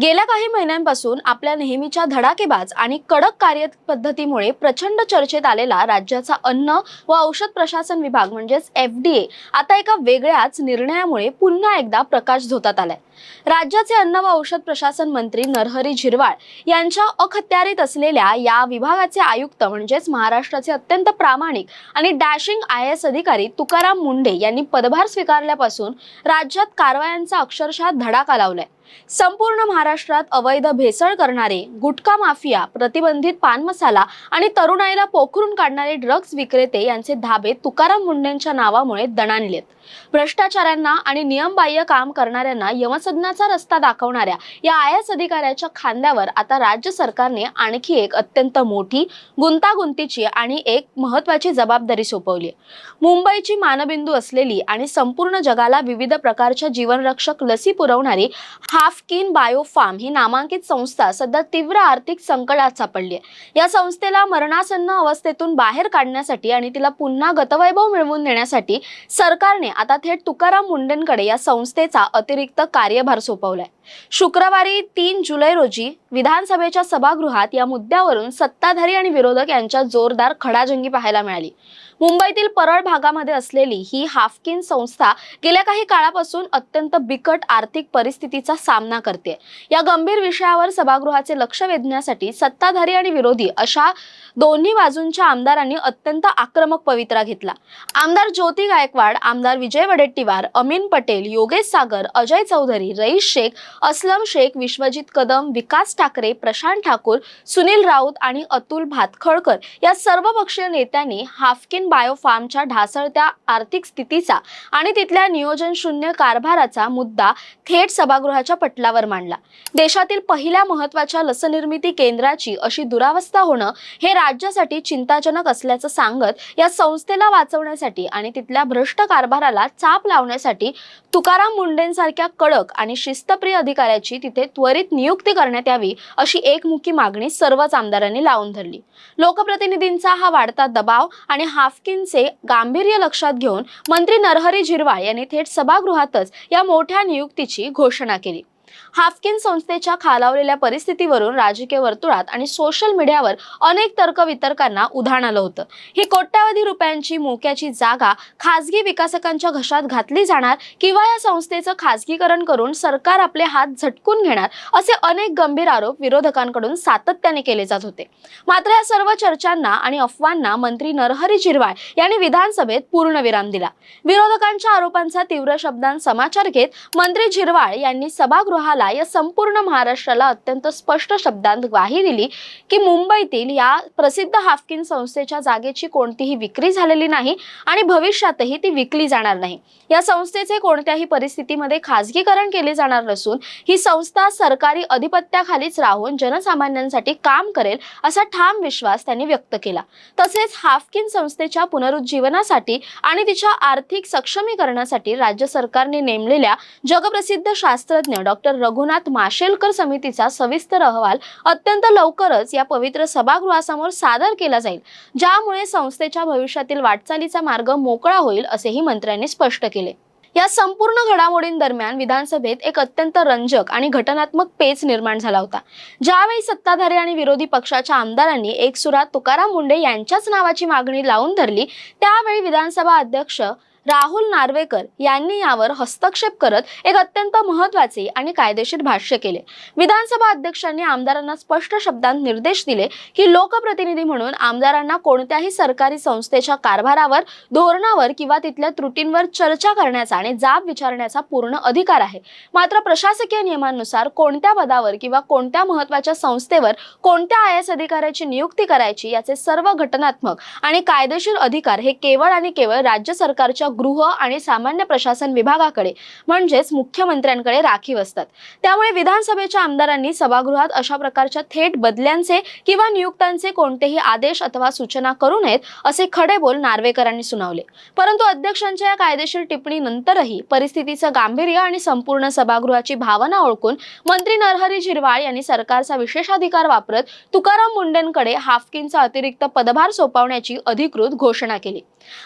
गेल्या काही महिन्यांपासून आपल्या नेहमीच्या धडाकेबाज आणि कडक कार्यपद्धतीमुळे प्रचंड चर्चेत आलेला राज्याचा अन्न व औषध प्रशासन विभाग म्हणजेच FDA आता एका वेगळ्याच निर्णयामुळे पुन्हा एकदा प्रकाशझोतात आलाय। राज्याचे अन्न व औषध प्रशासन मंत्री नरहरी झिरवाळ यांच्या अखत्यारीत असलेल्या या विभागाचे आयुक्त म्हणजेच महाराष्ट्राचे अत्यंत प्रामाणिक आणि डॅशिंग IAS अधिकारी तुकाराम मुंढे यांनी पदभार स्वीकारल्यापासून राज्यात कारवायांचा अक्षरशः धडाका लावलाय। संपूर्ण महाराष्ट्रात अवैध भेसळ करणारे, गुटखा माफिया, प्रतिबंधित पान मसाला आणि तरुणाईला पोखरून काढणारे ड्रग्ज विक्रेते यांचे धाबे तुकाराम मुंढेंच्या नावामुळे दणाणलेत। भ्रष्टाचाऱ्यांना आणि नियमबाह्य काम करणाऱ्यांना यमसदनाचा रस्ता दाखवणाऱ्या या IAS अधिकाऱ्याच्या खांद्यावर आता राज्य सरकारने आणखी एक अत्यंत मोठी, गुंतागुंतीची आणि एक महत्त्वाची जबाबदारी सोपवली आहे। मुंबईची मानबिंदू असलेली आणि संपूर्ण जगाला विविध प्रकारच्या जीवनरक्षक लसी पुरवणारी हाफकिन बायोफार्म ही नामांकित संस्था सध्या तीव्र आर्थिक संकटात सापडली आहे। या संस्थेला मरणासन्न अवस्थेतून बाहेर काढण्यासाठी आणि तिला पुन्हा गतवैभव मिळवून देण्यासाठी सरकारने आता थेट तुकाराम मुंढेंकडे या संस्थेचा अतिरिक्त कार्यभार सोपवलाय। शुक्रवारी 3 जुलै रोजी विधानसभेच्या सभागृहात या मुद्द्यावरून सत्ताधारी आणि विरोधक यांच्यात जोरदार खडाजंगी पाहायला मिळाली। मुंबईतील परळ भागामध्ये असलेली ही हाफकिन संस्था गेल्या काही काळापासून अत्यंत बिकट आर्थिक परिस्थितीचा सामना करते। या गंभीर विषयावर सभागृहाचे लक्ष वेधण्यासाठी सत्ताधारी आणि विरोधी अशा दोन्ही बाजूंच्या आमदारांनी अत्यंत आक्रमक पवित्रा घेतला। आमदार ज्योती गायकवाड, आमदार विजय वडेट्टीवार, अमीन पटेल, योगेश सागर, अजय चौधरी, रईस शेख, असलम शेख, विश्वजित कदम, विकास ठाकरे, प्रशांत ठाकूर, सुनील राऊत आणि अतुल भातखळकर या सर्व पक्षीय नेत्यांनी हाफकिन बायोफार्मच्या ढासळत्या आर्थिक स्थितीचा आणि तिथल्या नियोजन शून्य कारभाराचा मुद्दा थेट सभागृहाच्या पटलावर मांडला। देशातील पहिल्या महत्त्वाच्या लसनिर्मिती केंद्राची अशी दुरावस्था होणं हे राज्यासाठी चिंताजनक असल्याचं सांगत या संस्थेला वाचवण्यासाठी आणि तिथल्या भ्रष्ट कारभाराला चाप लावण्यासाठी तुकाराम मुंढेंसारख्या कडक आणि शिस्तप्रिय अधिकाऱ्याची तिथे त्वरित नियुक्ती करण्यात यावी अशी एकमुखी मागणी सर्वच आमदारांनी लावून धरली। लोकप्रतिनिधींचा हा वाढता दबाव आणि हाफकिनचे गांभीर्य लक्षात घेऊन मंत्री नरहरी झिरवाळ यांनी थेट सभागृहातच या मोठ्या नियुक्तीची घोषणा केली। हाफकिन संस्थेच्या खालावलेल्या परिस्थितीवरून राजकीय वर्तुळात आणि सोशल मीडियावर अनेक तर्कवितर्कांना उधाण आलं होतं। ही कोट्यावधी रुपयांची मोक्याची जागा खासगी विकासकांच्या घशात घातली जाणार किंवा या संस्थेचं खासगीकरण करून सरकार आपले हात झटकून घेणार असे अनेक गंभीर आरोप विरोधकांकडून सातत्याने केले जात होते। मात्र या सर्व चर्चांना आणि अफवांना मंत्री नरहरी झिरवाळ यांनी विधानसभेत पूर्णविराम दिला। विरोधकांच्या आरोपांचा तीव्र शब्दांत समाचार घेत मंत्री झिरवाळ यांनी सभागृहाला या संपूर्ण महाराष्ट्राला अत्यंत स्पष्ट शब्दांत ग्वाही दिली की मुंबईतील या प्रसिद्ध हाफकिन संस्थेच्या जागेची कोणतीही विक्री झालेली नाही आणि भविष्यातही ती विकली जाणार नाही। या संस्थेचे कोणत्याही परिस्थितीमध्ये खासगीकरण केले जाणार नसून ही संस्था सरकारी अधिपत्याखालीच राहून जनसामान्यांसाठी काम करेल असा ठाम विश्वास त्यांनी व्यक्त केला। तसेच हाफकिन संस्थेच्या पुनरुज्जीवनासाठी आणि तिच्या आर्थिक सक्षमीकरणासाठी राज्य सरकारने नेमलेल्या जगप्रसिद्ध शास्त्रज्ञ डॉक्टर रघुनाथ माशेलकर समितीचा सविस्तर अहवाल अत्यंत लवकरच या पवित्र सभागृहासमोर सादर केला जाईल, ज्यामुळे संस्थेच्या भविष्यातील वाटचालीचा मार्ग मोकळा होईल असेही मंत्र्यांनी स्पष्ट केले। या संपूर्ण घडामोडींदरम्यान विधानसभेत एक अत्यंत रंजक आणि घटनात्मक पेच निर्माण झाला होता। ज्यावेळी सत्ताधारी आणि विरोधी पक्षाच्या आमदारांनी एकसुरात तुकाराम मुंढे यांच्याच नावाची मागणी लावून धरली, त्यावेळी विधानसभा अध्यक्ष राहुल नार्वेकर यांनी यावर हस्तक्षेप करत एक अत्यंत महत्त्वाचे आणि कायदेशीर भाष्य केले। विधानसभा अध्यक्षांनी आमदारांना स्पष्ट शब्दांत निर्देश दिले की लोकप्रतिनिधी म्हणून आमदारांना कोणत्याही सरकारी संस्थेच्या कारभारावर, धोरणावर किंवा तिथल्या त्रुटींवर चर्चा करण्याचा आणि जाब विचारण्याचा पूर्ण अधिकार आहे। मात्र प्रशासकीय नियमांनुसार कोणत्या पदावर किंवा कोणत्या महत्त्वाच्या संस्थेवर कोणत्या IAS अधिकाऱ्याची नियुक्ती करायची याचे सर्व घटनात्मक आणि कायदेशीर अधिकार हे केवळ आणि केवळ राज्य सरकारच्या गृह आणि सामान्य प्रशासन विभागाकडे म्हणजेच मुख्यमंत्र्यांकडे राखीव असतात। त्यामुळे विधानसभेच्या आमदारांनी सभागृहात अशा प्रकारच्या थेट बदल्यांचे किंवा नियुक्त्यांचे कोणतेही आदेश अथवा सूचना करू नयेत असे खडे बोल नार्वेकरांनी सुनावले। परंतु अध्यक्षांच्या या कायदेशीर टिप्पणीनंतरही परिस्थितीचं गांभीर्य आणि संपूर्ण सभागृहाची भावना ओळखून मंत्री नरहरी झिरवाळ यांनी सरकारचा विशेषाधिकार वापरत तुकाराम मुंढेंकडे हाफकिनचा अतिरिक्त पदभार सोपवण्याची अधिकृत घोषणा केली।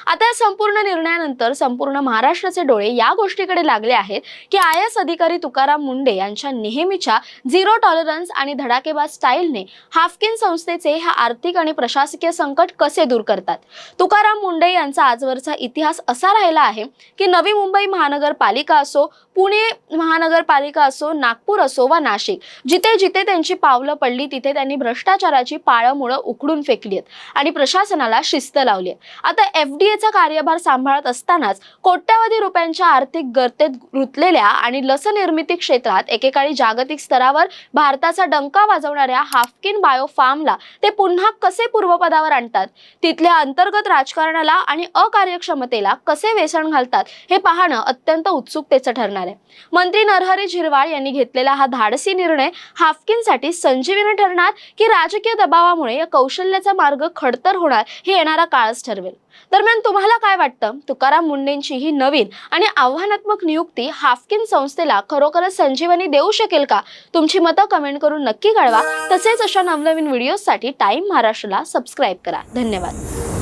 आता या संपूर्ण निर्णयानंतर संपूर्ण महाराष्ट्राचे डोळे या गोष्टीकडे लागले आहेत की IAS अधिकारी तुकाराम मुंढे यांच्या नेहमीच्या झिरो टॉलरन्स आणि धडाकेबाज स्टाईलने हाफकिन संस्थेचे हे आर्थिक आणि प्रशासकीय संकट कसे दूर करतात। तुकाराम मुंढे यांचा आजवरचा इतिहास असा राहिला आहे की नवी मुंबई महानगरपालिका असो, पुणे महानगरपालिका असो, नागपूर असो वा नाशिक, जिथे जिथे त्यांची पावलं पडली तिथे त्यांनी भ्रष्टाचाराची पाळंमुळं उखडून फेकली आहेत आणि प्रशासनाला शिस्त लावली आहे। आता FDA चा कार्यभार सांभाळत असतानाच कोट्यावधी रुपयांच्या आर्थिक गर्तेत रुतलेल्या आणि लस निर्मिती क्षेत्रात एकेकाळी जागतिक स्तरावर भारताचा डंका वाजवणाऱ्या हाफकिन बायोफार्मला ते पुन्हा कसे पूर्वपदावर आणतात, तिथल्या अंतर्गत राजकारणाला आणि अकार्यक्षमतेला कसे वेसण घालतात हे पाहणं अत्यंत उत्सुकतेचं ठरणार आहे। मंत्री नरहरी झिरवाळ यांनी घेतलेला हा धाडसी निर्णय हाफकिनसाठी संजीवनी ठरणार की राजकीय दबावामुळे या कौशल्याचा मार्ग खडतर होणार हे येणारा काळच ठरवेल। दरम्यान तुम्हाला काय वाटतं, तुकाराम मुंढेंची ही नवीन आणि आव्हानात्मक नियुक्ती हाफकिन संस्थेला खरोखरच संजीवनी देऊ शकेल का? तुमची मतं कमेंट करून नक्की कळवा। तसेच अशा नवनवीन व्हिडिओसाठी टाइम महाराष्ट्रला सबस्क्राईब करा। धन्यवाद।